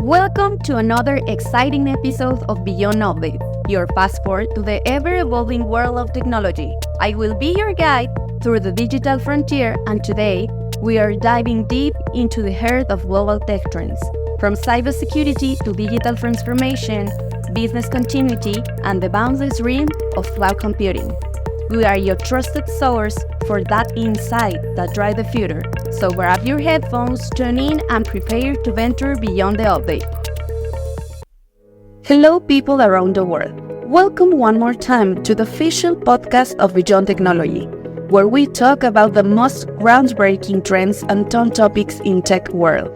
Welcome to another exciting episode of Beyond Update, your passport to the ever-evolving world of technology. I will be your guide through the digital frontier, and today we are diving deep into the heart of global tech trends, from cybersecurity to digital transformation, business continuity, and the boundless realm of cloud computing. We are your trusted source for that insight that drives the future. So grab your headphones, tune in, and prepare to venture beyond the update. Hello, people around the world. Welcome one more time to the official podcast of Beyond Technology, where we talk about the most groundbreaking trends and top topics in tech world.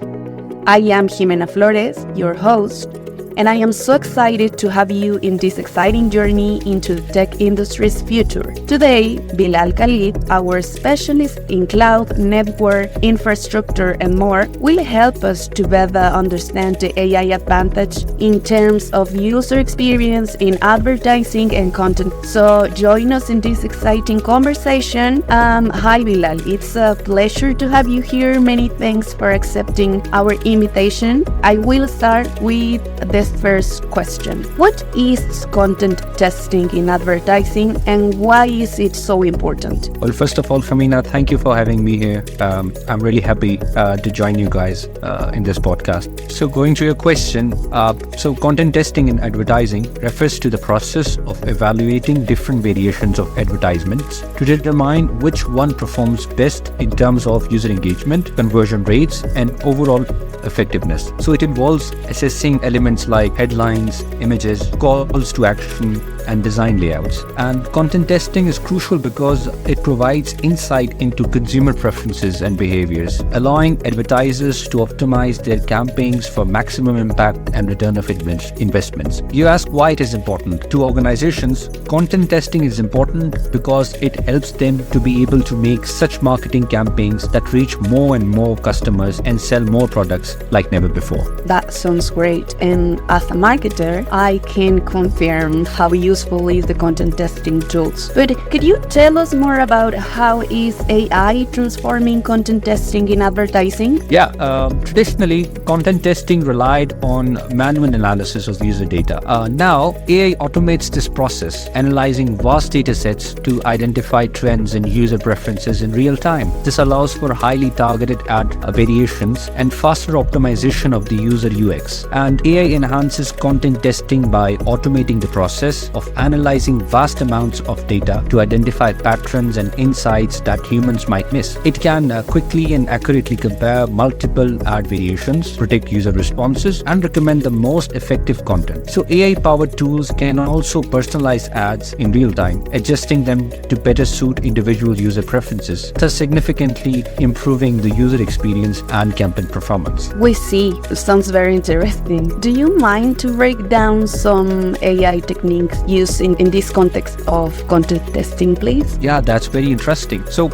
I am Ximena Flores, your host, and I am so excited to have you in this exciting journey into the tech industry's future. Today, Bilal Khalid, our specialist in cloud, network, infrastructure, and more, will help us to better understand the AI advantage in terms of user experience in advertising and content. So join us in this exciting conversation. Hi Bilal, it's a pleasure to have you here. Many thanks for accepting our invitation. I will start with the first question. What is content testing in advertising and why is it so important? Well, first of all, Ximena, thank you for having me here. I'm really happy to join you guys in this podcast. So going to your question, content testing in advertising refers to the process of evaluating different variations of advertisements to determine which one performs best in terms of user engagement, conversion rates, and overall effectiveness. So it involves assessing elements like headlines, images, calls to action, and design layouts. And content testing is crucial because it provides insight into consumer preferences and behaviors, allowing advertisers to optimize their campaigns for maximum impact and return of investments. You ask why it is important. To organizations, content testing is important because it helps them to be able to make such marketing campaigns that reach more and more customers and sell more products like never before. That sounds great. And as a marketer, I can confirm how useful is the content testing tools. But could you tell us more about how is AI transforming content testing in advertising? Traditionally, content testing relied on manual analysis of user data. Now, AI automates this process, analyzing vast data sets to identify trends and user preferences in real time. This allows for highly targeted ad variations and faster optimization of the user UX. And AI enhances content testing by automating the process of analyzing vast amounts of data to identify patterns and insights that humans might miss. It can quickly and accurately compare multiple ad variations, predict user responses, and recommend the most effective content. So AI-powered tools can also personalize ads in real time, adjusting them to better suit individual user preferences, thus significantly improving the user experience and campaign performance. We see. Sounds very interesting. Do you mind to break down some AI techniques used in this context of content testing, please? Yeah, that's very interesting. So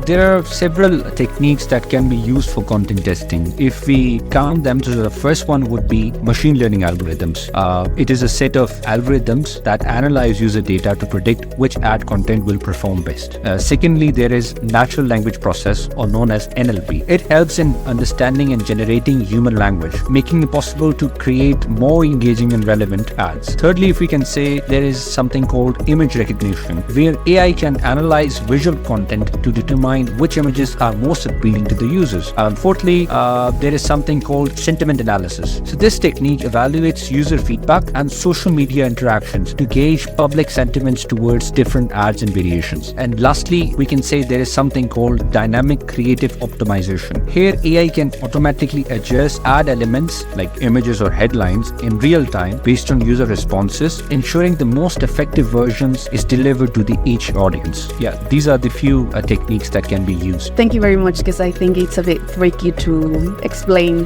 there are several techniques that can be used for content testing. If we count them, so the first one would be machine learning algorithms. It is a set of algorithms that analyze user data to predict which ad content will perform best. Secondly, there is natural language process, or known as NLP. It helps in understanding and generating human language, making it possible to create more engaging and relevant ads. Thirdly, if we can say, there is something called image recognition, where AI can analyze visual content to determine which images are most appealing to the users. Fourthly, there is something called sentiment analysis. So this technique evaluates user feedback and social media interactions to gauge public sentiments towards different ads and variations. And lastly, we can say there is something called dynamic creative optimization. Here, AI can automatically adjust ad elements like images or headlines in real time based on user responses, ensuring the most effective versions is delivered to each audience. Yeah, these are the few techniques that can be used. Thank you very much, because I think it's a bit tricky to explain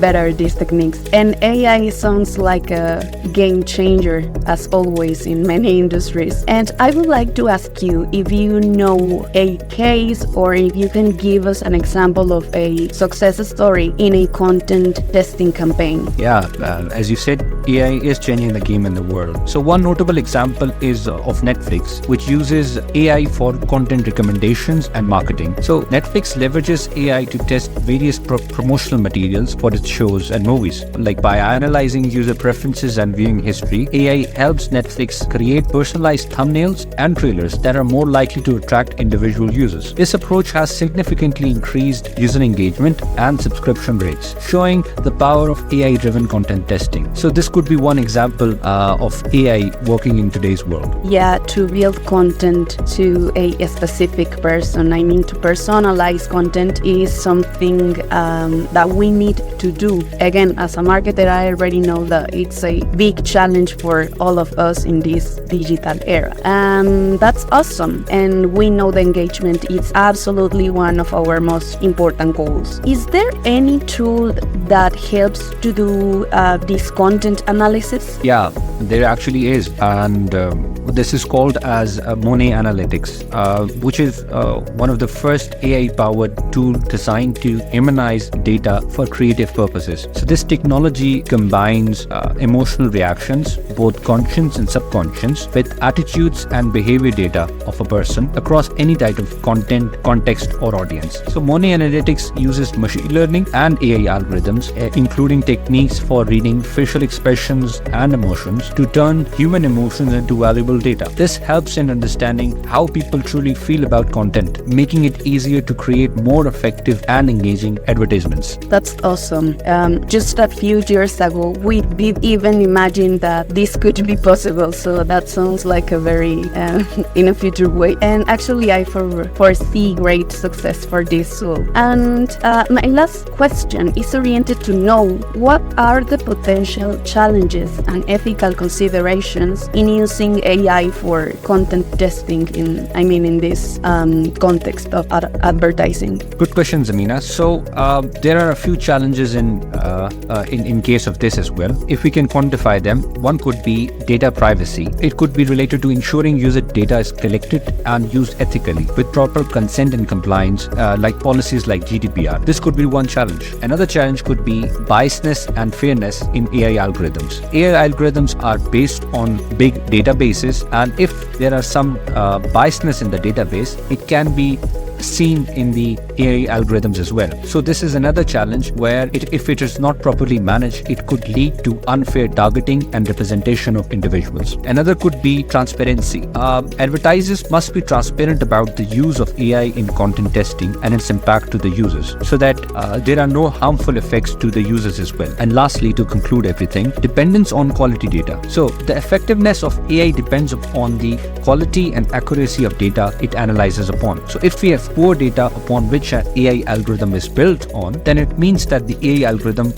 better these techniques. And AI sounds like a game changer, as always in many industries. And I would like to ask you if you know a case, or if you can give us an example of a success story in a content testing campaign. Yeah, as you said, AI is changing the game in the world. So one notable example is of Netflix, which uses AI for content recommendations and marketing. So Netflix leverages AI to test various promotional materials for its shows and movies. Like by analyzing user preferences and viewing history, AI helps Netflix create personalized thumbnails and trailers that are more likely to attract individual users. This approach has significantly increased user engagement and subscription rates, showing the power of AI-driven content testing. So this could be one example of AI working in today's world. Yeah, to build content to a specific person. I mean, to personalize content is something that we need to do. Again, as a marketer, I already know that it's a big challenge for all of us in this digital era. And that's awesome. And we know the engagement is absolutely one of our most important goals. Is there any tool that helps to do this content analysis? Yeah, there actually is. And this is called as Monet Analytics, which is one of the first AI-powered tool designed to immunize data for creative purposes. So this technology combines emotional reactions, both conscious and subconscious, with attitudes and behavior data of a person across any type of content, context, or audience. So Monet Analytics uses machine learning and AI algorithms, including techniques for reading facial expressions and emotions to turn human emotions into valuable data. This helps in understanding how people truly feel about content, making it easier to create more effective and engaging advertisements. That's awesome. Just a few years ago, we did even imagine that this could be possible. So that sounds like a very in a future way. And actually, I foresee great success for this tool. And my last question is oriented to know what are the potential challenges and ethical considerations in using AI for content testing in this context of advertising? Good question, Ximena. So there are a few challenges in case of this as well. If we can quantify them, one could be data privacy. It could be related to ensuring user data is collected and used ethically with proper consent and compliance, like policies like GDPR. This could be one challenge. Another challenge could be biasness and fairness in AI algorithms. AI algorithms are based on big databases, and if there are some biasness in the database, it can be seen in the AI algorithms as well. So this is another challenge where if it is not properly managed, it could lead to unfair targeting and representation of individuals. Another could be transparency. Advertisers must be transparent about the use of AI in content testing and its impact to the users, so that there are no harmful effects to the users as well. And lastly, to conclude everything, dependence on quality data. So the effectiveness of AI depends upon the quality and accuracy of data it analyzes upon. So if we have poor data upon which an AI algorithm is built on, then it means that the AI algorithm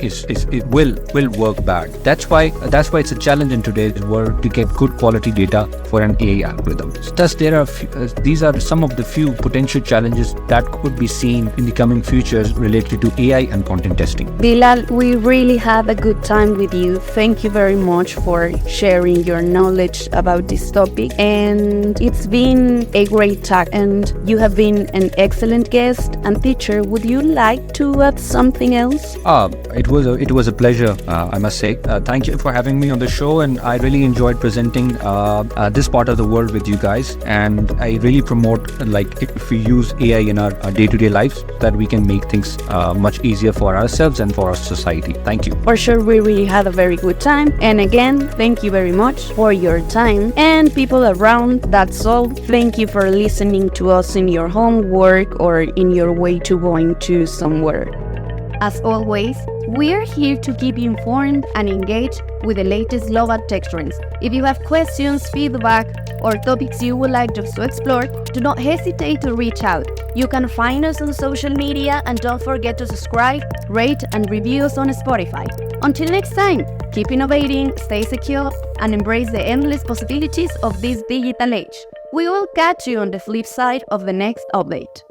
will work bad. That's why it's a challenge in today's world to get good quality data for an AI algorithm. So thus, these are some of the few potential challenges that could be seen in the coming futures related to AI and content testing. Bilal, we really had a good time with you. Thank you very much for sharing your knowledge about this topic, and it's been a great talk, and you have been an excellent guest and teacher. Would you like to add something else? It was a pleasure, I must say. Thank you for having me on the show, and I really enjoyed presenting this part of the world with you guys. And I really promote, like, if we use AI in our day-to-day lives, that we can make things much easier for ourselves and for our society. Thank you. For sure, we really had a very good time. And again, thank you very much for your time. And people around, that's all. Thank you for listening to us in your home, work, or in your way to going to somewhere. As always, we're here to keep you informed and engaged with the latest global tech trends. If you have questions, feedback, or topics you would like us to explore, do not hesitate to reach out. You can find us on social media, and don't forget to subscribe, rate, and review us on Spotify. Until next time, keep innovating, stay secure, and embrace the endless possibilities of this digital age. We will catch you on the flip side of the next update.